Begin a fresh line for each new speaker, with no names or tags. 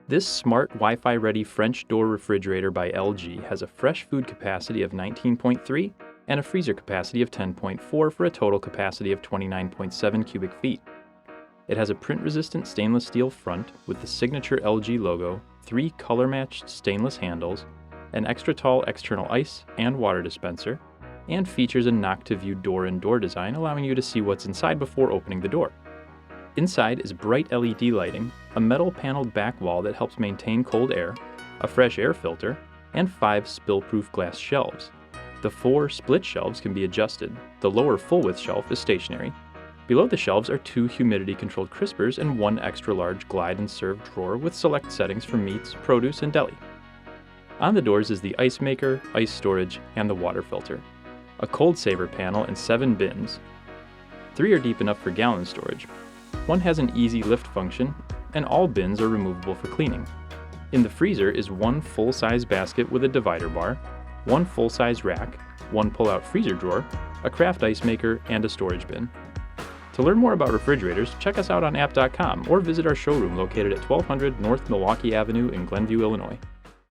This smart Wi-Fi ready French door refrigerator by LG has a fresh food capacity of 19.3 and a freezer capacity of 10.4 for a total capacity of 29.7 cubic feet. It has a print-resistant stainless steel front with the signature LG logo, 3 color-matched stainless handles, an extra tall external ice and water dispenser, and features a knock-to-view door-in-door design allowing you to see what's inside before opening the door. Inside is bright LED lighting, a metal paneled back wall that helps maintain cold air, a fresh air filter, and 5 spill-proof glass shelves. The 4 split shelves can be adjusted. The lower full-width shelf is stationary. Below the shelves are 2 humidity-controlled crispers and 1 extra-large glide and serve drawer with select settings for meats, produce, and deli. On the doors is the ice maker, ice storage, and the water filter. A cold saver panel and 7 bins. 3 are deep enough for gallon storage. 1 has an easy lift function, and all bins are removable for cleaning. In the freezer is 1 full-size basket with a divider bar, 1 full-size rack, 1 pull-out freezer drawer, a craft ice maker, and a storage bin. To learn more about refrigerators, check us out on app.com or visit our showroom located at 1200 North Milwaukee Avenue in Glenview, Illinois.